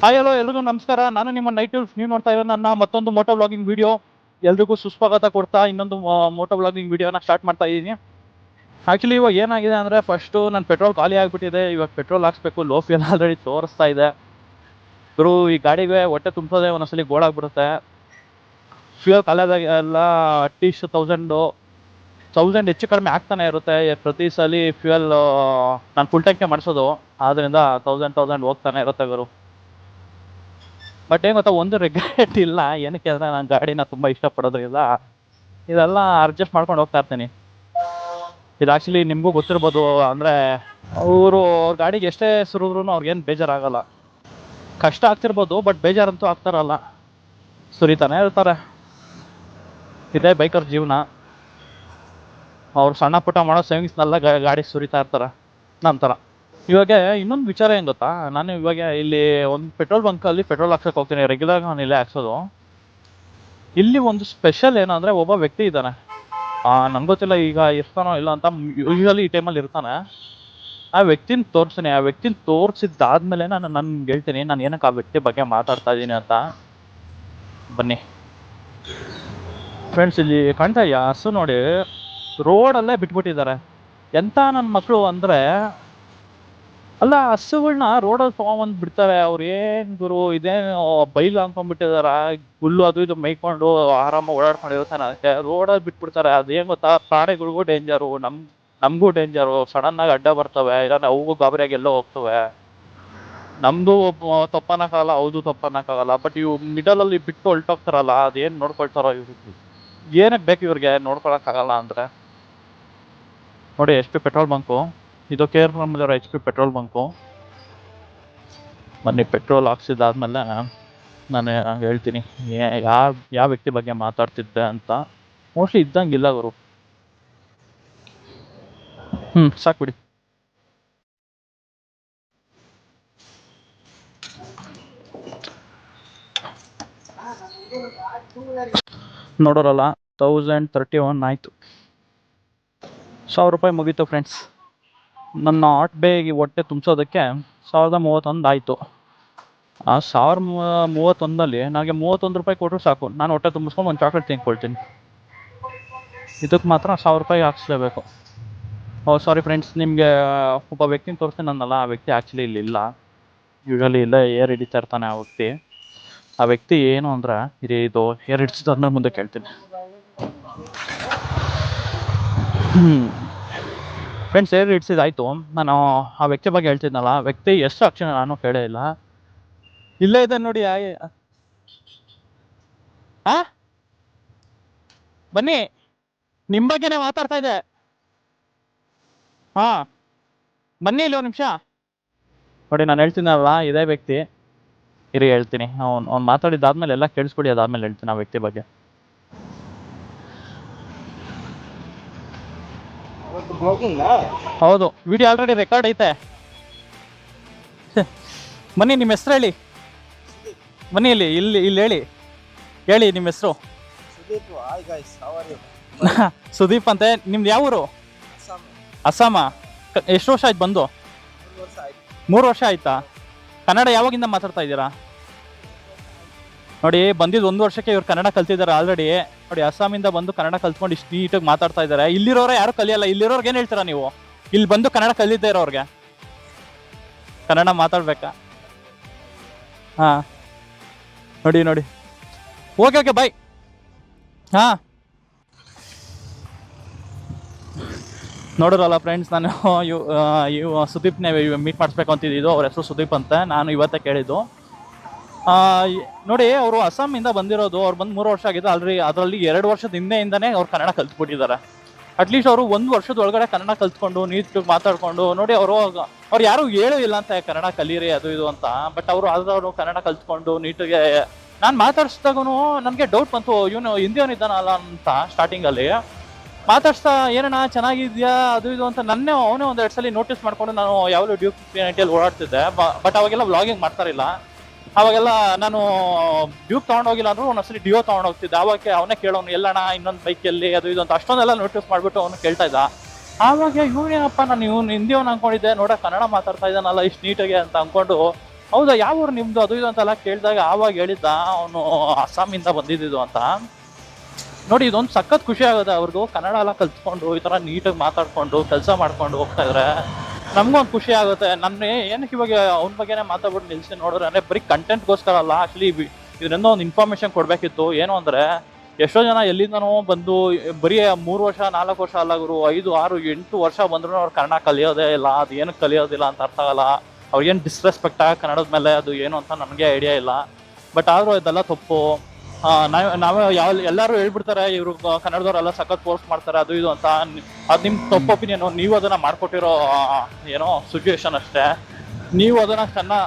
Hi hello ಎಲ್ರಿಗೂ ನಮಸ್ಕಾರ. ನಾನು ನಿಮ್ಮ ನೈಟ್ ನೀವು ನೋಡ್ತಾ ಇರೋ ನನ್ನ ಮತ್ತೊಂದು ಮೋಟೋ ವ್ಲಾಗಿಂಗ್ ವಿಡಿಯೋ. ಎಲ್ರಿಗೂ ಸುಸ್ವಾಗತ ಕೊಡ್ತಾ ಇನ್ನೊಂದು ಮೋಟೋ ವ್ಲಾಗಿಂಗ್ ವಿಡಿಯೋನ ಸ್ಟಾರ್ಟ್ ಮಾಡ್ತಾ ಇದ್ದೀನಿ. ಆ್ಯಕ್ಚುಲಿ ಇವಾಗ ಏನಾಗಿದೆ ಅಂದರೆ, ಫಸ್ಟು ನನ್ನ ಪೆಟ್ರೋಲ್ ಖಾಲಿ ಆಗಿಬಿಟ್ಟಿದೆ. ಇವಾಗ ಪೆಟ್ರೋಲ್ ಹಾಕ್ಸ್ಬೇಕು. ಲೋ ಫ್ಯೂಲ್ ಆಲ್ರೆಡಿ ತೋರಿಸ್ತಾ ಇದೆ. ಗುರು, ಈ ಗಾಡಿಗೆ ಹೊಟ್ಟೆ ತುಂಬಿಸೋದೇ ಒಂದೊಂದ್ಸಲಿ ಗೋಳಾಗ್ಬಿಡುತ್ತೆ. ಫ್ಯೂಯಲ್ ಖಾಲಿಯಾದಾಗ ಎಲ್ಲ ಅಟ್ಲೀಸ್ಟ್ 1000 ಹೆಚ್ಚು ಕಡಿಮೆ ಆಗ್ತಾನೆ ಇರುತ್ತೆ ಪ್ರತಿ ಸಲ ಫ್ಯೂಯಲ್. ನಾನು ಫುಲ್ ಟ್ಯಾಂಕೆ ಮಾಡಿಸೋದು, ಆದ್ದರಿಂದ 1000 ಹೋಗ್ತಾನೆ ಇರುತ್ತೆ ಗುರು. ಬಟ್ ಏನು ಗೊತ್ತಾ, ಒಂದು ರಿಗ್ರೆಟ್ ಇಲ್ಲ. ಏನಕ್ಕೆ ಅಂದರೆ, ನಾನು ಗಾಡಿನ ತುಂಬ ಇಷ್ಟಪಡೋದ್ರಿಂದ ಇದೆಲ್ಲ ಅಡ್ಜಸ್ಟ್ ಮಾಡ್ಕೊಂಡು ಹೋಗ್ತಾ ಇರ್ತೀನಿ. ಇದು ಆ್ಯಕ್ಚುಲಿ ನಿಮಗೂ ಗೊತ್ತಿರ್ಬೋದು. ಅಂದರೆ ಅವರು ಗಾಡಿಗೆ ಎಷ್ಟೇ ಸುರಿದ್ರೂ ಅವ್ರಿಗೇನು ಬೇಜಾರಾಗಲ್ಲ. ಕಷ್ಟ ಆಗ್ತಿರ್ಬೋದು, ಬಟ್ ಬೇಜಾರಂತೂ ಆಗ್ತಾರಲ್ಲ, ಸುರಿತಾನೆ ಇರ್ತಾರೆ. ಇದೇ ಬೈಕರ್ ಜೀವನ. ಅವ್ರು ಸಣ್ಣ ಪುಟ್ಟ ಮಾಡೋ ಸೇವಿಂಗ್ಸ್ನೆಲ್ಲ ಗಾಡಿ ಸುರಿತಾ ಇರ್ತಾರೆ ನಮ್ಮ ಥರ. ಇವಾಗ ಇನ್ನೊಂದು ವಿಚಾರ ಏನು ಗೊತ್ತಾ, ನಾನು ಇವಾಗ ಇಲ್ಲಿ ಒಂದು ಪೆಟ್ರೋಲ್ ಬಂಕಲ್ಲಿ ಪೆಟ್ರೋಲ್ ಹಾಕ್ಸೋಕೆ ಹೋಗ್ತೀನಿ. ರೆಗ್ಯುಲರ್ ನಾನು ಇಲ್ಲೇ ಹಾಕ್ಸೋದು. ಇಲ್ಲಿ ಒಂದು ಸ್ಪೆಷಲ್ ಏನು ಅಂದರೆ, ಒಬ್ಬ ವ್ಯಕ್ತಿ ಇದ್ದಾನೆ. ನಂಗೆ ಗೊತ್ತಿಲ್ಲ ಈಗ ಇರ್ತಾನೋ ಇಲ್ಲ ಅಂತ. ಯೂಶ್ವಲಿ ಈ ಟೈಮಲ್ಲಿ ಇರ್ತಾನೆ. ಆ ವ್ಯಕ್ತಿನ ತೋರಿಸ್ತೀನಿ. ಆ ವ್ಯಕ್ತಿನ ತೋರಿಸಿದ್ದಾದ್ಮೇಲೆ ನಾನು ನನ್ಗೆ ಹೇಳ್ತೀನಿ ನಾನು ಏನಕ್ಕೆ ಆ ವ್ಯಕ್ತಿ ಬಗ್ಗೆ ಮಾತಾಡ್ತಾ ಇದ್ದೀನಿ ಅಂತ. ಬನ್ನಿ ಫ್ರೆಂಡ್ಸ್, ಇಲ್ಲಿ ಕಾಣ್ತಾ ಇದೆಯಾ ಹಸು ನೋಡಿ, ರೋಡಲ್ಲೇ ಬಿಟ್ಬಿಟ್ಟಿದ್ದಾರೆ. ಎಂಥ ನನ್ನ ಮಕ್ಕಳು ಅಂದರೆ, ಅಲ್ಲ, ಹಸುಗಳನ್ನ ರೋಡಲ್ಲಿ ತೊಗೊಂಬಂದು ಬಿಡ್ತಾರೆ. ಅವ್ರು ಏನು ಗುರು, ಇದೇನು ಬೈಲು ಅಂದ್ಕೊಂಡ್ಬಿಟ್ಟಿದಾರ. ಹುಲ್ಲು ಅದು ಇದು ಮೇಯ್ಕೊಂಡು ಆರಾಮಾಗಿ ಓಡಾಡ್ಕೊಂಡಿರ್ತಾನೆ, ಅದಕ್ಕೆ ರೋಡಲ್ಲಿ ಬಿಟ್ಬಿಡ್ತಾರೆ. ಅದೇನು ಗೊತ್ತಾ, ಪ್ರಾಣಿಗಳಿಗೂ ಡೇಂಜರು, ನಮಗೂ ಡೇಂಜರು. ಸಡನ್ನಾಗಿ ಅಡ್ಡ ಬರ್ತವೆ, ಇಲ್ಲ ಅವು ಗಾಬರಿಯಾಗಿ ಎಲ್ಲೋ ಹೋಗ್ತವೆ. ನಮ್ಮದು ತಪ್ಪನ್ನಕ್ಕಾಗಲ್ಲ, ಹೌದು ತಪ್ಪನ್ನಕ್ಕಾಗಲ್ಲ. ಬಟ್ ಇವು ಮಿಡಲಲ್ಲಿ ಬಿಟ್ಟು ಹೊಲ್ಟೋಗ್ತಾರಲ್ಲ, ಅದೇನು ನೋಡ್ಕೊಳ್ತಾರೋ ಇವ್ರಿಗೆ. ಏನಕ್ಕೆ ಬೇಕು ಇವ್ರಿಗೆ ನೋಡ್ಕೊಳಕ್ಕಾಗಲ್ಲ ಅಂದರೆ. ನೋಡಿ, HP ಪೆಟ್ರೋಲ್ ಬಂಕು ಇದು. ಕೇರ್ಪುರದಲ್ಲಿರೋ HP ಪೆಟ್ರೋಲ್ ಬಂಕು. ಬನ್ನಿ, ಪೆಟ್ರೋಲ್ ಹಾಕ್ಸಿದಾದ್ಮೇಲೆ ನಾನು ಹೇಳ್ತೀನಿ ಯಾವ ವ್ಯಕ್ತಿ ಬಗ್ಗೆ ಮಾತಾಡ್ತಿದ್ದೆ ಅಂತ. ಮೋಸ್ಟ್ಲಿ ಇದ್ದಂಗಿಲ್ಲ ಗುರು. ಸಾಕ್ಬಿಡಿ. ನೋಡೋರಲ್ಲ, 1031 ಆಯಿತು. 1000 ರೂಪಾಯಿ ಮುಗೀತು ಫ್ರೆಂಡ್ಸ್. ನನ್ನ ಹಾಟ್ ಬೇಗ ಹೊಟ್ಟೆ ತುಂಬಿಸೋದಕ್ಕೆ 1031 ಆಯಿತು. ಆ 1031 ನನಗೆ 31 ರೂಪಾಯಿ ಕೊಟ್ಟರು ಸಾಕು. ನಾನು ಹೊಟ್ಟೆ ತುಂಬಿಸ್ಕೊಂಡು ಒಂದು ಚಾಕ್ಲೇಟ್ ತಿನ್ಕೊಳ್ತೀನಿ. ಇದಕ್ಕೆ ಮಾತ್ರ 1000 ರೂಪಾಯಿ ಹಾಕ್ಸ್ಲೇಬೇಕು. ಸಾರಿ ಫ್ರೆಂಡ್ಸ್, ನಿಮಗೆ ಒಬ್ಬ ವ್ಯಕ್ತಿನ ತೋರಿಸ್ತೀನಿ ನನ್ನಲ್ಲ. ಆ ವ್ಯಕ್ತಿ ಆ್ಯಕ್ಚುಲಿ ಇಲ್ಲಿಲ್ಲ. ಯೂಶ್ವಲಿ ಇಲ್ಲೇ ಏರ್ ಹಿಡಿತಾ ಇರ್ತಾನೆ ಆ ವ್ಯಕ್ತಿ. ಆ ವ್ಯಕ್ತಿ ಏನು ಅಂದರೆ, ಇದು ಏರ್ ಹಿಡಿಸಿದಾದ್ಮೇಲೆ ಮುಂದೆ ಕೇಳ್ತೀನಿ. ಫ್ರೆಂಡ್ಸ್, ಏರ್ ಹಿಡಿಸಿದಾಯ್ತು. ನಾನು ಆ ವ್ಯಕ್ತಿ ಬಗ್ಗೆ ಹೇಳ್ತಿದ್ನಲ್ಲ, ಆ ವ್ಯಕ್ತಿ ಎಷ್ಟು ಅಕ್ಷರ ನಾನು ಕೇಳೇ ಇಲ್ಲ. ಇಲ್ಲೇ ಇದೆ ನೋಡಿ. ಬನ್ನಿ, ನಿಮ್ಮ ಬಗ್ಗೆನೇ ಮಾತಾಡ್ತಾ ಇದೆ. ಬನ್ನಿ ಇಲ್ಲಿ ಒಂದು ನಿಮಿಷ. ನೋಡಿ, ನಾನು ಹೇಳ್ತೀನಲ್ಲ, ಇದೇ ವ್ಯಕ್ತಿ. ಇರಿ ಹೇಳ್ತೀನಿ. ಅವ್ನು ಮಾತಾಡಿದ್ದಾದ್ಮೇಲೆ ಎಲ್ಲ ಕೇಳಿಸ್ಕೊಡಿ, ಅದಾದ್ಮೇಲೆ ಹೇಳ್ತೀನಿ ಆ ವ್ಯಕ್ತಿ ಬಗ್ಗೆ. ಹೌದು, ವಿಡಿಯೋ ಆಲ್ರೆಡಿ ರೆಕಾರ್ಡ್ ಐತೆ. ಬನ್ನಿ, ನಿಮ್ಮ ಹೆಸರು ಹೇಳಿ. ಬನ್ನಿ ಇಲ್ಲಿ ಹೇಳಿ ನಿಮ್ಮ ಹೆಸರು. ಸುದೀಪ್ ಅಂತೆ. ನಿಮ್ದು ಯಾವ ಊರು? ಅಸ್ಸಾಮ. ಎಷ್ಟು ವರ್ಷ ಆಯ್ತು ಬಂದು? 3 ವರ್ಷ ಆಯ್ತಾ? ಕನ್ನಡ ಯಾವಾಗಿಂದ ಮಾತಾಡ್ತಾ ಇದ್ದೀರಾ? ನೋಡಿ, ಬಂದಿದ್ದು 1 ವರ್ಷಕ್ಕೆ ಇವ್ರು ಕನ್ನಡ ಕಲ್ತಿದ್ದಾರೆ ಆಲ್ರೆಡಿ. ನೋಡಿ, ಅಸ್ಸಾಮಿಂದ ಬಂದು ಕನ್ನಡ ಕಲ್ತ್ಕೊಂಡು ಇಷ್ಟು ನೀಟಾಗಿ ಮಾತಾಡ್ತಾ ಇದ್ದಾರೆ. ಇಲ್ಲಿರೋರು ಯಾರು ಕಲಿಯಲ್ಲ. ಇಲ್ಲಿರೋರ್ಗೆ ಏನು ಹೇಳ್ತೀರಾ ನೀವು? ಇಲ್ಲಿ ಬಂದು ಕನ್ನಡ ಕಲಿತಾ ಇರೋರ್ಗೆ ಕನ್ನಡ ಮಾತಾಡ್ಬೇಕಾ? ನೋಡಿ. Okay bye. ನೋಡಿರಲ್ಲ ಫ್ರೆಂಡ್ಸ್, ನಾನು ಸುದೀಪ್ನೇ ಮೀಟ್ ಮಾಡಿಸ್ಬೇಕು ಅಂತಿದ್ದು. ಅವ್ರ ಹೆಸರು ಸುದೀಪ್ ಅಂತ. ನಾನು ಇವತ್ತೇ ಕೇಳಿದ್ದು. ನೋಡಿ, ಅವರು ಅಸ್ಸಾಮಿಂದ ಬಂದಿರೋದು. ಅವ್ರು ಬಂದು 3 ವರ್ಷ ಆಗಿದೆ ಆಲ್ರೆಡಿ. ಅದರಲ್ಲಿ 2 ವರ್ಷದ ಹಿಂದೆಯಿಂದನೇ ಅವ್ರು ಕನ್ನಡ ಕಲ್ತ್ಬಿಟ್ಟಿದ್ದಾರೆ. ಅಟ್ಲೀಸ್ಟ್ ಅವರು 1 ವರ್ಷದ ಒಳಗಡೆ ಕನ್ನಡ ಕಲ್ತ್ಕೊಂಡು ನೀಟಾಗಿ ಮಾತಾಡ್ಕೊಂಡು ನೋಡಿ. ಅವ್ರು ಯಾರು ಹೇಳೂ ಇಲ್ಲ ಅಂತ ಕನ್ನಡ ಕಲೀರಿ ಅದು ಇದು ಅಂತ. ಬಟ್ ಅವರು ಕನ್ನಡ ಕಲ್ತ್ಕೊಂಡು ನೀಟಾಗಿ. ನಾನು ಮಾತಾಡ್ಸಿದಾಗೂ ನನಗೆ ಡೌಟ್ ಬಂತು, ಇವನು ಹಿಂದಿಯವನಿದ್ದಾನಲ್ಲ ಅಂತ. ಸ್ಟಾರ್ಟಿಂಗಲ್ಲಿ ಮಾತಾಡ್ಸ್ತಾ ಏನಣ್ಣ ಚೆನ್ನಾಗಿದ್ಯಾ ಅದು ಇದು ಅಂತ ಅವನೇ ಒಂದು 2 ಸಲ ನೋಟಿಸ್ ಮಾಡ್ಕೊಂಡು ನಾನು ಯಾವಾಗಲೂ ಡ್ಯೂಕ್ 390 ಓಡಾಡ್ತಿದ್ದೆ. ಬಟ್ ಅವಾಗೆಲ್ಲ ವ್ಲಾಗಿಂಗ್ ಮಾಡ್ತಾರಿಲ್ಲ. ಅವಾಗೆಲ್ಲ ನಾನು ಡ್ಯೂಕ್ ತೊಗೊಂಡೋಗಿಲ್ಲ ಅಂದ್ರೂ ಒಂದೊಂದ್ಸಲಿ ಡಿಯೋ ತೊಗೊಂಡೋಗ್ತಿದ್ದೆ. ಅವಾಗ ಅವನೇ ಕೇಳೋನು, ಎಲ್ಲಣ್ಣ ಇನ್ನೊಂದು ಬೈಕಲ್ಲಿ ಅದು ಇದು ಅಂತ. ಅಷ್ಟೊಂದೆಲ್ಲ ನೋಟಿಸ್ ಮಾಡಿಬಿಟ್ಟು ಅವನು ಕೇಳ್ತಾ ಇದ್ದ. ಆವಾಗ ಇವನೇನಪ್ಪ, ನಾನು ಹಿಂದಿಯವನು ಅಂದ್ಕೊಂಡಿದ್ದೆ, ನೋಡ ಕನ್ನಡ ಮಾತಾಡ್ತಾ ಇದ್ದಾನಲ್ಲ ಇಷ್ಟು ನೀಟಾಗಿ ಅಂತ ಅಂದ್ಕೊಂಡು ಹೌದಾ, ಯಾವ ಊರು ನಿಮ್ದು ಅದು ಇದು ಅಂತೆಲ್ಲ ಕೇಳಿದಾಗ ಆವಾಗ ಹೇಳಿದ್ದ ಅವನು ಅಸ್ಸಾಮಿಂದ ಬಂದಿದ್ದು ಅಂತ. ನೋಡಿ, ಇದೊಂದು ಸಖತ್ ಖುಷಿ ಆಗುತ್ತೆ. ಅವ್ರಿಗೂ ಕನ್ನಡ ಎಲ್ಲ ಕಲ್ತ್ಕೊಂಡು ಈ ಥರ ನೀಟಾಗಿ ಮಾತಾಡ್ಕೊಂಡು ಕೆಲಸ ಮಾಡ್ಕೊಂಡು ಹೋಗ್ತಾ ಇದ್ರೆ ನಮಗೂ ಒಂದು ಖುಷಿ ಆಗುತ್ತೆ. ನನ್ನ ಏನಕ್ಕೆ ಇವಾಗ ಅವ್ನ ಬಗ್ಗೆನೇ ಮಾತಾಡ್ಬಿಟ್ಟು ನಿಲ್ಸಿ ನೋಡಿದ್ರೆ ಅಂದರೆ ಬರೀ ಕಂಟೆಂಟ್ಗೋಸ್ಕರ ಅಲ್ಲ, ಆ್ಯಕ್ಚುಲಿ ಇದರಿಂದ ಒಂದು ಇನ್ಫಾರ್ಮೇಷನ್ ಕೊಡಬೇಕಿತ್ತು. ಏನು ಅಂದರೆ ಎಷ್ಟೋ ಜನ ಎಲ್ಲಿಂದನೋ ಬಂದು ಬರೀ 3 ವರ್ಷ 4 ವರ್ಷ ಅಲ್ಲ ಗುರು, 5 6 8 ವರ್ಷ ಬಂದ್ರೂ ಅವ್ರು ಕನ್ನಡ ಕಲಿಯೋದೇ ಇಲ್ಲ. ಅದು ಏನಕ್ಕೆ ಕಲಿಯೋದಿಲ್ಲ ಅಂತ ಅರ್ಥ ಆಗಲ್ಲ. ಅವ್ರಿಗೇನು ಡಿಸ್ರೆಸ್ಪೆಕ್ಟ್ ಆಗ ಕನ್ನಡದ ಮೇಲೆ ಅದು ಏನು ಅಂತ ನನಗೆ ಐಡಿಯಾ ಇಲ್ಲ. ಬಟ್ ಆದರೂ ಇದೆಲ್ಲ ತಪ್ಪು. ನಾವೇ ಎಲ್ಲರೂ ಹೇಳ್ಬಿಡ್ತಾರೆ ಇವರು ಕನ್ನಡದವರೆಲ್ಲ ಸಖತ್ ಪೋಸ್ಟ್ ಮಾಡ್ತಾರೆ ಅದು ಇದು ಅಂತ. ಅದು ನಿಮ್ಮ ತಪ್ಪು ಒಪಿನಿಯನು. ನೀವು ಅದನ್ನು ಮಾಡಿಕೊಟ್ಟಿರೋ ಏನೋ ಸಿಚುವೇಶನ್ ಅಷ್ಟೇ. ನೀವು ಅದನ್ನು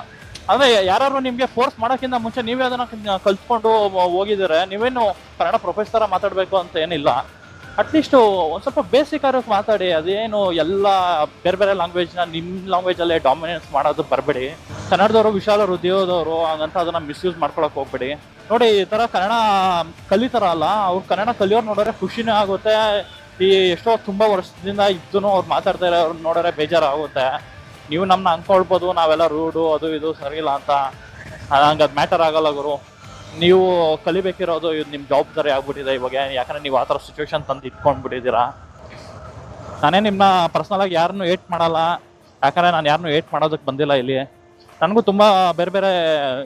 ಅಂದರೆ ಯಾರು ನಿಮಗೆ ಫೋರ್ಸ್ ಮಾಡೋಕ್ಕಿಂತ ಮುಂಚೆ ನೀವೇ ಅದನ್ನು ಕಲ್ತ್ಕೊಂಡು ಹೋಗಿದ್ದೀರ. ನೀವೇನು ಕನ್ನಡ ಪ್ರೊಫೆಸರ್ ಥರ ಮಾತಾಡಬೇಕು ಅಂತ ಏನಿಲ್ಲ. ಅಟ್ಲೀಸ್ಟು ಒಂದು ಸ್ವಲ್ಪ ಬೇಸಿಕ್ ಆಗಿ ಮಾತಾಡಿ. ಅದೇನು ಎಲ್ಲ ಬೇರೆ ಬೇರೆ ಲ್ಯಾಂಗ್ವೇಜ್ನ ನಿಮ್ಮ ಲ್ಯಾಂಗ್ವೇಜಲ್ಲೇ ಡಾಮಿನೆನ್ಸ್ ಮಾಡೋದು ಬರಬೇಡಿ. ಕನ್ನಡದವರು ವಿಶಾಲ ಹೃದಯದವರು ಹಂಗಂತ ಅದನ್ನು ಮಿಸ್ಯೂಸ್ ಮಾಡ್ಕೊಳಕ್ಕೆ ಹೋಗ್ಬೇಡಿ. ನೋಡಿ, ಈ ಥರ ಕನ್ನಡ ಕಲಿತಾರಲ್ಲ, ಅವ್ರು ಕನ್ನಡ ಕಲಿಯೋರು ನೋಡಿದ್ರೆ ಖುಷಿನೇ ಆಗುತ್ತೆ. ಈ ಎಷ್ಟೋ ತುಂಬ ವರ್ಷದಿಂದ ಇದ್ದೂ ಅವ್ರು ಮಾತಾಡ್ತಾ ಇರೋ ಅವ್ರು ನೋಡಿದ್ರೆ ಬೇಜಾರಾಗುತ್ತೆ. ನೀವು ನಮ್ಮನ್ನ ಅಂದ್ಕೊಳ್ಬೋದು ನಾವೆಲ್ಲ ರೂಡು ಅದು ಇದು ಸರಿ ಇಲ್ಲ ಅಂತ. ಹಂಗೆ ಅದು ಮ್ಯಾಟರ್ ಆಗಲ್ಲ ಗುರು. ನೀವು ಕಲಿಬೇಕಿರೋದು ಇದು ನಿಮ್ಮ ಜವಾಬ್ದಾರಿ ಆಗ್ಬಿಟ್ಟಿದೆ ಇವಾಗ. ಯಾಕಂದರೆ ನೀವು ಆ ಥರ ಸಿಚುವೇಶನ್ ತಂದು ಇಟ್ಕೊಂಡ್ಬಿಟ್ಟಿದ್ದೀರಾ. ನಾನೇ ನಿಮ್ಮನ್ನ ಪರ್ಸ್ನಲಾಗಿ ಯಾರನ್ನೂ ಏಟ್ ಮಾಡಲ್ಲ, ಯಾಕಂದರೆ ನಾನು ಯಾರನ್ನೂ ಏಟ್ ಮಾಡೋದಕ್ಕೆ ಬಂದಿಲ್ಲ ಇಲ್ಲಿ. ನನಗೂ ತುಂಬ ಬೇರೆ ಬೇರೆ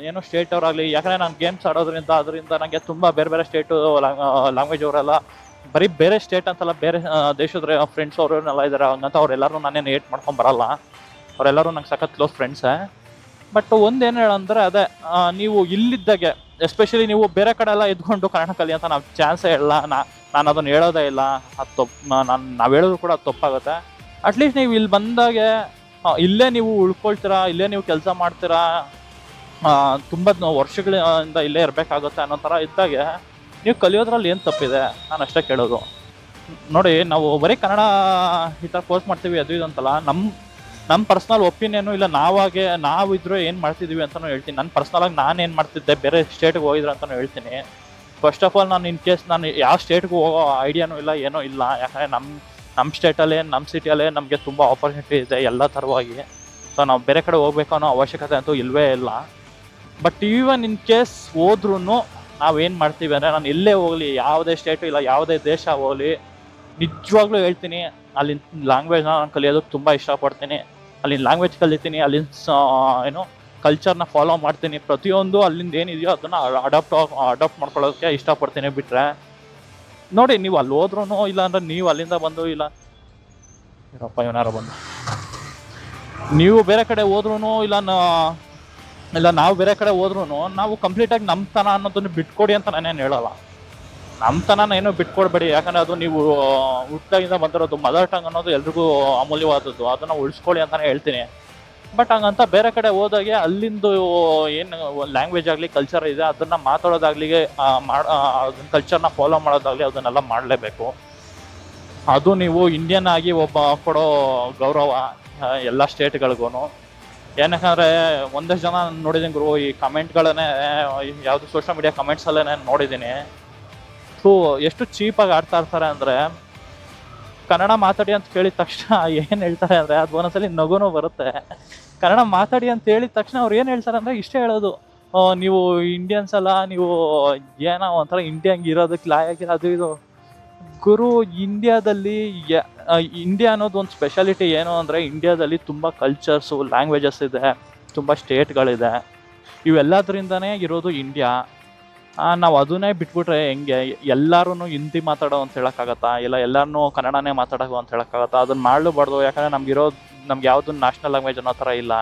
ಏನೋ ಸ್ಟೇಟ್ ಅವರಾಗಲಿ, ಯಾಕಂದರೆ ನಾನು ಗೇಮ್ಸ್ ಆಡೋದ್ರಿಂದ ಅದರಿಂದ ನನಗೆ ತುಂಬ ಬೇರೆ ಬೇರೆ ಸ್ಟೇಟು ಲ್ಯಾಂಗ್ವೇಜ್ ಅವರೆಲ್ಲ, ಬರೀ ಬೇರೆ ಸ್ಟೇಟ್ ಅಂತಲ್ಲ, ಬೇರೆ ದೇಶದ ಫ್ರೆಂಡ್ಸ್ ಅವರೆಲ್ಲ ಇದ್ದಾರೆ. ಹಂಗಂತ ಅವರೆಲ್ಲರೂ ನಾನೇನು ಏಟ್ ಮಾಡ್ಕೊಂಬರಲ್ಲ. ಅವರೆಲ್ಲರೂ ನಂಗೆ ಸಖತ್ ಕ್ಲೋಸ್ ಫ್ರೆಂಡ್ಸೇ. ಬಟ್ ಒಂದೇನು ಹೇಳಂದರೆ ಅದೇ, ನೀವು ಇಲ್ಲಿದ್ದಾಗೆ ಎಸ್ಪೆಷಲಿ ನೀವು ಬೇರೆ ಕಡೆ ಎಲ್ಲ ಇದ್ಕೊಂಡು ಕನ್ನಡ ಕಲಿ ಅಂತ ನಾವು ಚಾನ್ಸೇ ಇಲ್ಲ. ನಾನು ಅದನ್ನು ಹೇಳೋದೇ ಇಲ್ಲ. ಅದು ತಪ್ಪು. ನಾವು ಹೇಳೋದು ಕೂಡ ಅದು ತಪ್ಪಾಗುತ್ತೆ. ಅಟ್ಲೀಸ್ಟ್ ನೀವು ಇಲ್ಲಿ ಬಂದಾಗೆ ಇಲ್ಲೇ ನೀವು ಉಳ್ಕೊಳ್ತೀರಾ, ಇಲ್ಲೇ ನೀವು ಕೆಲಸ ಮಾಡ್ತೀರಾ, ತುಂಬ ವರ್ಷಗಳಿಂದ ಇಲ್ಲೇ ಇರಬೇಕಾಗುತ್ತೆ ಅನ್ನೋ ಥರ ಇದ್ದಾಗೆ ನೀವು ಕಲಿಯೋದ್ರಲ್ಲಿ ಏನು ತಪ್ಪಿದೆ? ನಾನು ಅಷ್ಟೇ ಕೇಳೋದು. ನೋಡಿ, ನಾವು ಬರೀ ಕನ್ನಡ ಈ ಥರ ಕೋರ್ಸ್ ಮಾಡ್ತೀವಿ ಅದು ಇದು ಅಂತಲ್ಲ, ನಮ್ಮ ಪರ್ಸ್ನಲ್ ಒಪಿನಿಯನು ಇಲ್ಲ. ನಾವಿದ್ರೂ ಏನು ಮಾಡ್ತಿದ್ದೀವಿ ಅಂತಲೂ ಹೇಳ್ತೀನಿ. ನನ್ನ ಪರ್ಸ್ನಲಾಗಿ ನಾನು ಏನು ಮಾಡ್ತಿದ್ದೆ, ಬೇರೆ ಸ್ಟೇಟ್ಗೆ ಹೋಗಿದ್ರೆ ಅಂತಲೂ ಹೇಳ್ತೀನಿ. ಫಸ್ಟ್ ಆಫ್ ಆಲ್ ನಾನು ಇನ್ ಕೇಸ್ ನಾನು ಯಾವ ಸ್ಟೇಟ್ಗೂ ಹೋಗೋ ಐಡಿಯಾನೂ ಇಲ್ಲ, ಏನೂ ಇಲ್ಲ. ಯಾಕಂದರೆ ನಮ್ಮ ಸ್ಟೇಟಲ್ಲೇ, ನಮ್ಮ ಸಿಟಿಯಲ್ಲೇ ನಮಗೆ ತುಂಬ ಆಪರ್ಚುನಿಟಿ ಇದೆ ಎಲ್ಲ ಥರವಾಗಿ. ಸೊ ನಾವು ಬೇರೆ ಕಡೆ ಹೋಗ್ಬೇಕು ಅನ್ನೋ ಅವಶ್ಯಕತೆ ಅಂತೂ ಇಲ್ಲವೇ ಇಲ್ಲ. ಬಟ್ ಈವನ್ ಇನ್ ಕೇಸ್ ಹೋದ್ರೂ ನಾವೇನು ಮಾಡ್ತೀವಿ ಅಂದರೆ, ನಾನು ಎಲ್ಲೇ ಹೋಗಲಿ, ಯಾವುದೇ ಸ್ಟೇಟು ಇಲ್ಲ ಯಾವುದೇ ದೇಶ ಹೋಗಲಿ, ನಿಜವಾಗ್ಲೂ ಹೇಳ್ತೀನಿ, ಅಲ್ಲಿನ ಲ್ಯಾಂಗ್ವೇಜ್ನ ನಾನು ಕಲಿಯೋದಕ್ಕೆ ತುಂಬ ಇಷ್ಟಪಡ್ತೀನಿ. ಅಲ್ಲಿನ ಲ್ಯಾಂಗ್ವೇಜ್ ಕಲಿತೀನಿ, ಅಲ್ಲಿನ ಏನೋ ಕಲ್ಚರ್ನ ಫಾಲೋ ಮಾಡ್ತೀನಿ. ಪ್ರತಿಯೊಂದು ಅಲ್ಲಿಂದ ಏನಿದೆಯೋ ಅದನ್ನು ಅಡಾಪ್ಟ್ ಮಾಡ್ಕೊಳ್ಳೋದಕ್ಕೆ ಇಷ್ಟಪಡ್ತೀನಿ. ಬಿಟ್ಟರೆ ನೋಡಿ, ನೀವು ಅಲ್ಲಿ ಹೋದ್ರೂ ಇಲ್ಲ ಅಂದರೆ ನೀವು ಅಲ್ಲಿಂದ ಬಂದು ಇಲ್ಲ ಇವನಾರು ಬಂದು ನೀವು ಬೇರೆ ಕಡೆ ಹೋದ್ರೂ ಇಲ್ಲ ನಾವು ಬೇರೆ ಕಡೆ ಹೋದ್ರೂ ನಾವು ಕಂಪ್ಲೀಟಾಗಿ ನಮ್ಮತನ ಅನ್ನೋದನ್ನು ಬಿಟ್ಕೊಡಿ ಅಂತ ನಾನೇನು ಹೇಳೋಲ್ಲ. ನಮ್ಮತನ ಏನೂ ಬಿಟ್ಕೊಡ್ಬೇಡಿ. ಯಾಕಂದರೆ ಅದು ನೀವು ಹುಟ್ಟಾಗಿಂದ ಬಂದಿರೋದು. ಮದರ್ ಟಂಗ್ ಅನ್ನೋದು ಎಲ್ರಿಗೂ ಅಮೂಲ್ಯವಾದದ್ದು, ಅದನ್ನು ಉಳಿಸ್ಕೊಳ್ಳಿ ಅಂತಲೇ ಹೇಳ್ತೀನಿ. ಬಟ್ ಹಂಗಂತ ಬೇರೆ ಕಡೆ ಹೋದಾಗೆ ಅಲ್ಲಿಂದು ಏನು ಲ್ಯಾಂಗ್ವೇಜ್ ಆಗಲಿ, ಕಲ್ಚರ್ ಇದೆ, ಅದನ್ನು ಮಾತಾಡೋದಾಗಲಿ, ಅದನ್ನ ಕಲ್ಚರ್ನ ಫಾಲೋ ಮಾಡೋದಾಗಲಿ, ಅದನ್ನೆಲ್ಲ ಮಾಡಲೇಬೇಕು. ಅದು ನೀವು ಇಂಡಿಯನ್ ಆಗಿ ಒಬ್ಬ ಕೊಡೋ ಗೌರವ ಎಲ್ಲ ಸ್ಟೇಟ್ಗಳಿಗೂ. ಏನಕ್ಕಂದರೆ ಒಂದಷ್ಟು ಜನ ನೋಡಿದ್ದೀನಿ ಗುರು, ಈ ಕಮೆಂಟ್ಗಳನ್ನೇ ಯಾವುದು ಸೋಷಿಯಲ್ ಮೀಡಿಯಾ ಕಮೆಂಟ್ಸಲ್ಲೇ ನೋಡಿದ್ದೀನಿ. ಸೊ ಎಷ್ಟು ಚೀಪಾಗಿ ಆಡ್ತಾ ಇರ್ತಾರೆ ಅಂದರೆ, ಕನ್ನಡ ಮಾತಾಡಿ ಅಂತ ಕೇಳಿದ ತಕ್ಷಣ ಏನು ಹೇಳ್ತಾರೆ ಅಂದರೆ, ಅದು ಒಂದೊಂದ್ಸಲಿ ನಗುನೂ ಬರುತ್ತೆ. ಕನ್ನಡ ಮಾತಾಡಿ ಅಂತ ಹೇಳಿದ ತಕ್ಷಣ ಅವ್ರು ಏನು ಹೇಳ್ತಾರೆ ಅಂದರೆ, ಇಷ್ಟೇ ಹೇಳೋದು, ನೀವು ಇಂಡಿಯನ್ಸ್ ಅಲ್ಲ, ನೀವು ಏನೋ ಒಂಥರ ಇಂಡಿಯನ್ಗೆ ಇರೋದಕ್ಕೆ ಲಾಯಕ್ಕಿಲ್ಲ ಅದು ಇದು. ಗುರು, ಇಂಡಿಯಾ ಅನ್ನೋದು ಒಂದು ಸ್ಪೆಷಾಲಿಟಿ ಏನು ಅಂದರೆ, ಇಂಡಿಯಾದಲ್ಲಿ ತುಂಬ ಕಲ್ಚರ್ಸು, ಲ್ಯಾಂಗ್ವೇಜಸ್ ಇದೆ, ತುಂಬ ಸ್ಟೇಟ್ಗಳಿದೆ. ಇವೆಲ್ಲದರಿಂದನೇ ಇರೋದು ಇಂಡಿಯಾ. ನಾವು ಅದನ್ನೇ ಬಿಟ್ಬಿಟ್ರೆ ಹೆಂಗೆ? ಎಲ್ಲರೂ ಹಿಂದಿ ಮಾತಾಡೋ ಅಂತ ಹೇಳೋಕ್ಕಾಗತ್ತಾ? ಇಲ್ಲ ಎಲ್ಲರೂ ಕನ್ನಡನೇ ಮಾತಾಡೋ ಅಂತ ಹೇಳೋಕ್ಕಾಗತ್ತಾ? ಅದನ್ನು ಮಾಡಲೂಬಾರ್ದು. ಯಾಕಂದರೆ ನಮ್ಗೆ ಯಾವುದು ನ್ಯಾಷನಲ್ ಲ್ಯಾಂಗ್ವೇಜ್ ಅನ್ನೋ ಥರ ಇಲ್ಲ.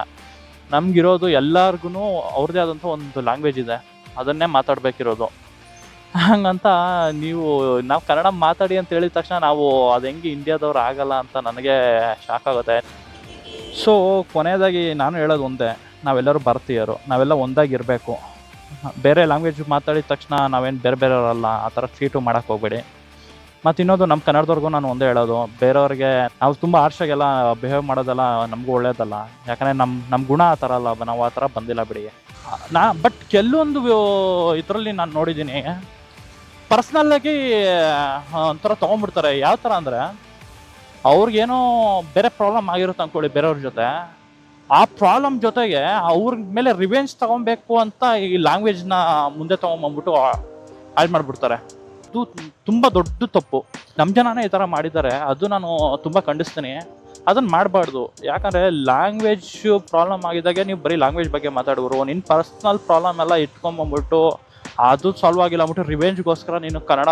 ನಮಗಿರೋದು ಎಲ್ಲರಿಗೂ ಅವ್ರದ್ದೇ ಆದಂಥ ಒಂದು ಲ್ಯಾಂಗ್ವೇಜ್ ಇದೆ, ಅದನ್ನೇ ಮಾತಾಡಬೇಕಿರೋದು. ಹಂಗಂತ ನಾವು ಕನ್ನಡ ಮಾತಾಡಿ ಅಂತ ಹೇಳಿದ ತಕ್ಷಣ ನಾವು ಅದು ಹೆಂಗೆ ಇಂಡಿಯಾದವ್ರು ಆಗಲ್ಲ ಅಂತ ನನಗೆ ಶಾಕ್ ಆಗುತ್ತೆ. ಸೊ ಕೊನೆಯದಾಗಿ ನಾನು ಹೇಳೋದು ಒಂದೇ, ನಾವೆಲ್ಲರೂ ಭಾರತೀಯರು, ನಾವೆಲ್ಲ ಒಂದಾಗಿರಬೇಕು. ಬೇರೆ ಲ್ಯಾಂಗ್ವೇಜ್ ಮಾತಾಡಿದ ತಕ್ಷಣ ನಾವೇನು ಬೇರೆ ಬೇರೆಯವರಲ್ಲ, ಆ ಥರ ಟ್ರೀಟು ಮಾಡೋಕ್ಕೆ ಹೋಗ್ಬೇಡಿ. ಮತ್ತು ಇನ್ನೊಂದು, ನಮ್ಮ ಕನ್ನಡದವ್ರಿಗೂ ನಾನು ಒಂದೇ ಹೇಳೋದು, ಬೇರೆಯವ್ರಿಗೆ ನಾವು ತುಂಬ ಹಾರ್ಷಾಗೆಲ್ಲ ಬಿಹೇವ್ ಮಾಡೋದೆಲ್ಲ ನಮಗೂ ಒಳ್ಳೇದಲ್ಲ. ಯಾಕಂದರೆ ನಮ್ಮ ಗುಣ ಆ ಥರ ಅಲ್ಲ, ನಾವು ಆ ಥರ ಬಂದಿಲ್ಲ ಬಿಡಿ. ಬಟ್ ಕೆಲವೊಂದು ಇದರಲ್ಲಿ ನಾನು ನೋಡಿದ್ದೀನಿ, ಪರ್ಸ್ನಲ್ಲಾಗಿ ಒಂಥರ ತೊಗೊಂಡ್ಬಿಡ್ತಾರೆ. ಯಾವ ಥರ ಅಂದರೆ, ಅವ್ರಿಗೇನೋ ಬೇರೆ ಪ್ರಾಬ್ಲಮ್ ಆಗಿರುತ್ತೆ ಅಂದ್ಕೊಳ್ಳಿ ಬೇರೆಯವ್ರ ಜೊತೆ. ಆ ಪ್ರಾಬ್ಲಮ್ ಜೊತೆಗೆ ಅವ್ರ ಮೇಲೆ ರಿವೆಂಜ್ ತಗೊಬೇಕು ಅಂತ ಈ ಲ್ಯಾಂಗ್ವೇಜ್ನ ಮುಂದೆ ತೊಗೊಂಬಂದ್ಬಿಟ್ಟು ಹಾಳು ಮಾಡಿಬಿಡ್ತಾರೆ. ಅದು ತುಂಬ ದೊಡ್ಡ ತಪ್ಪು. ನಮ್ಮ ಜನನೇ ಈ ಥರ ಮಾಡಿದ್ದಾರೆ, ಅದು ನಾನು ತುಂಬ ಖಂಡಿಸ್ತೀನಿ. ಅದನ್ನು ಮಾಡಬಾರ್ದು. ಯಾಕಂದರೆ ಲ್ಯಾಂಗ್ವೇಜ್ ಪ್ರಾಬ್ಲಮ್ ಆಗಿದ್ದಾಗೆ ನೀವು ಬರೀ ಲ್ಯಾಂಗ್ವೇಜ್ ಬಗ್ಗೆ ಮಾತಾಡೋರು, ನಿನ್ನ ಪರ್ಸ್ನಲ್ ಪ್ರಾಬ್ಲಮ್ ಎಲ್ಲ ಇಟ್ಕೊಂಬಂದ್ಬಿಟ್ಟು ಅದು ಸಾಲ್ವ್ ಆಗಿಲ್ಲ ಅಂದ್ಬಿಟ್ಟು ರಿವೆಂಜ್ಗೋಸ್ಕರ ನೀನು ಕನ್ನಡ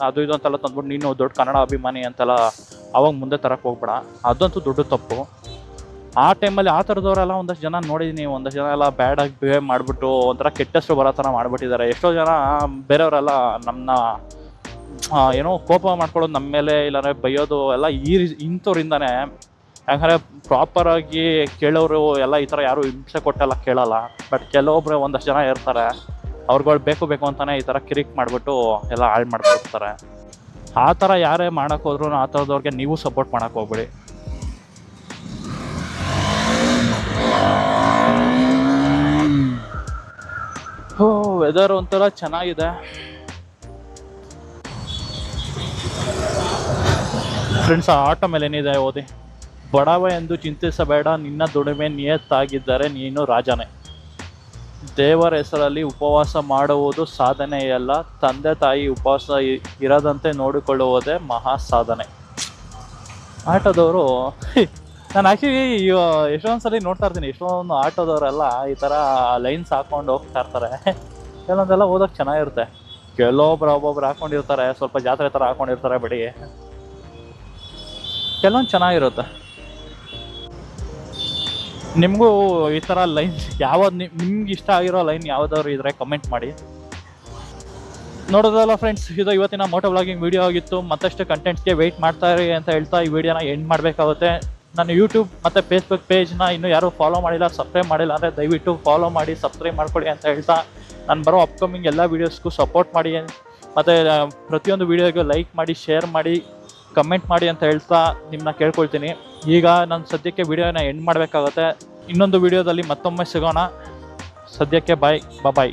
ಅದು ಇದು ಅಂತೆಲ್ಲ ತಂದ್ಬಿಟ್ಟು ನೀನು ದೊಡ್ಡ ಕನ್ನಡ ಅಭಿಮಾನಿ ಅಂತೆಲ್ಲ ಅವಾಗ ಮುಂದೆ ತರಕ್ಕೆ ಹೋಗ್ಬೇಡ. ಅದಂತೂ ದೊಡ್ಡ ತಪ್ಪು. ಆ ಟೈಮಲ್ಲಿ ಆ ಥರದವರೆಲ್ಲ ಒಂದಷ್ಟು ಜನ ನೋಡಿದ್ದೀನಿ. ಒಂದಷ್ಟು ಜನ ಎಲ್ಲ ಬ್ಯಾಡಾಗಿ ಬಿಹೇವ್ ಮಾಡಿಬಿಟ್ಟು ಒಂಥರ ಕೆಟ್ಟಷ್ಟು ಬರೋ ಥರ ಮಾಡಿಬಿಟ್ಟಿದ್ದಾರೆ. ಎಷ್ಟೋ ಜನ ಬೇರೆಯವರೆಲ್ಲ ನಮ್ಮನ್ನ ಏನೋ ಕೋಪ ಮಾಡ್ಕೊಳ್ಳೋದು ನಮ್ಮ ಮೇಲೆ, ಇಲ್ಲಾಂದರೆ ಬೈಯೋದು ಎಲ್ಲ ಇಂಥವ್ರಿಂದಾನೆ. ಯಾಕಂದರೆ ಪ್ರಾಪರಾಗಿ ಕೇಳೋರು ಎಲ್ಲ ಈ ಥರ ಯಾರು ಹಿಂಸೆ ಕೊಟ್ಟೆಲ್ಲ ಕೇಳಲ್ಲ. ಬಟ್ ಕೆಲವೊಬ್ಬರು ಒಂದಷ್ಟು ಜನ ಇರ್ತಾರೆ, ಅವ್ರುಗಳು ಬೇಕು ಅಂತಲೇ ಈ ಥರ ಕಿರಿಕ್ ಮಾಡಿಬಿಟ್ಟು ಎಲ್ಲ ಹಾಳು ಮಾಡ್ಕೊಡ್ತಾರೆ. ಆ ಥರ ಯಾರೇ ಮಾಡೋಕ್ಕೆ ಹೋದ್ರೂ ಆ ಥರದವ್ರಿಗೆ ನೀವು ಸಪೋರ್ಟ್ ಮಾಡೋಕ್ಕೆ ಹೋಗ್ಬೇಡಿ. ವೆದರ್ ಒಂಥರ ಚೆನ್ನಾಗಿದೆ ಫ್ರೆಂಡ್ಸ್. ಆ ಆಟೋ ಮೇಲೆ ಏನಿದೆ ಓದಿ. ಬಡವ ಎಂದು ಚಿಂತಿಸಬೇಡ, ನಿನ್ನ ದುಡಿಮೆ ನಿಯತ್ತಾಗಿದ್ದರೆ ನೀನು ರಾಜನೇ. ದೇವರ ಹೆಸರಲ್ಲಿ ಉಪವಾಸ ಮಾಡುವುದು ಸಾಧನೆಯಲ್ಲ, ತಂದೆ ತಾಯಿ ಉಪವಾಸ ಇರದಂತೆ ನೋಡಿಕೊಳ್ಳುವುದೇ ಮಹಾ ಸಾಧನೆ. ಆಟೋದವರು ನಾನು ಆ್ಯಕ್ಚುಲಿ ಎಷ್ಟೊಂದು ಸಲ ನೋಡ್ತಾ ಇರ್ತೀನಿ, ಎಷ್ಟೊಂದು ಆಟೋದವರೆಲ್ಲ ಈ ಥರ ಲೈನ್ಸ್ ಹಾಕ್ಕೊಂಡು ಹೋಗ್ತಾ ಇರ್ತಾರೆ. ಕೆಲವೊಂದೆಲ್ಲ ಓದೋಕ್ಕೆ ಚೆನ್ನಾಗಿರುತ್ತೆ. ಒಬ್ಬೊಬ್ರು ಹಾಕ್ಕೊಂಡಿರ್ತಾರೆ, ಸ್ವಲ್ಪ ಜಾತ್ರೆ ಥರ ಹಾಕ್ಕೊಂಡಿರ್ತಾರೆ ಬಿಡಿ. ಕೆಲವೊಂದು ಚೆನ್ನಾಗಿರುತ್ತೆ. ನಿಮಗೂ ಈ ಥರ ಲೈನ್ ಯಾವ್ದು ನಿಮ್ಗೆ ಇಷ್ಟ ಆಗಿರೋ ಲೈನ್ ಯಾವುದಾದ್ರು ಇದ್ರೆ ಕಮೆಂಟ್ ಮಾಡಿ. ನೋಡೋದಲ್ಲ ಫ್ರೆಂಡ್ಸ್, ಇದು ಇವತ್ತಿನ ಮೋಟೋ ವ್ಲಾಗಿಂಗ್ ವಿಡಿಯೋ ಆಗಿತ್ತು. ಮತ್ತಷ್ಟು ಕಂಟೆಂಟ್ಸ್ಗೆ ವೆಯ್ಟ್ ಮಾಡ್ತಾ ಇರಿ ಅಂತ ಹೇಳ್ತಾ ಈ ವಿಡಿಯೋನ ಎಂಡ್ ಮಾಡಬೇಕಾಗುತ್ತೆ. ನಾನು ಯೂಟ್ಯೂಬ್ ಮತ್ತು ಫೇಸ್ಬುಕ್ ಪೇಜ್ನ ಇನ್ನೂ ಯಾರೂ ಫಾಲೋ ಮಾಡಿಲ್ಲ, ಸಬ್ಸ್ಕ್ರೈಬ್ ಮಾಡಿಲ್ಲ ಅಂದರೆ ದಯವಿಟ್ಟು ಫಾಲೋ ಮಾಡಿ, ಸಬ್ಸ್ಕ್ರೈಬ್ ಮಾಡ್ಕೊಳ್ಳಿ ಅಂತ ಹೇಳ್ತಾ ನಾನು ಬರೋ ಅಪ್ಕಮಿಂಗ್ ಎಲ್ಲ ವೀಡಿಯೋಸ್ಗೂ ಸಪೋರ್ಟ್ ಮಾಡಿ, ಮತ್ತು ಪ್ರತಿಯೊಂದು ವೀಡಿಯೋಗೂ ಲೈಕ್ ಮಾಡಿ, ಶೇರ್ ಮಾಡಿ, ಕಮೆಂಟ್ ಮಾಡಿ ಅಂತ ಹೇಳ್ತಾ ನಿಮ್ಮನ್ನ ಕೇಳ್ಕೊಳ್ತೀನಿ. ಈಗ ನಾನು ಸದ್ಯಕ್ಕೆ ವಿಡಿಯೋನ ಎಂಡ್ ಮಾಡಬೇಕಾಗುತ್ತೆ. ಇನ್ನೊಂದು ವಿಡಿಯೋದಲ್ಲಿ ಮತ್ತೊಮ್ಮೆ ಸಿಗೋಣ. ಸದ್ಯಕ್ಕೆ ಬಾಯ್.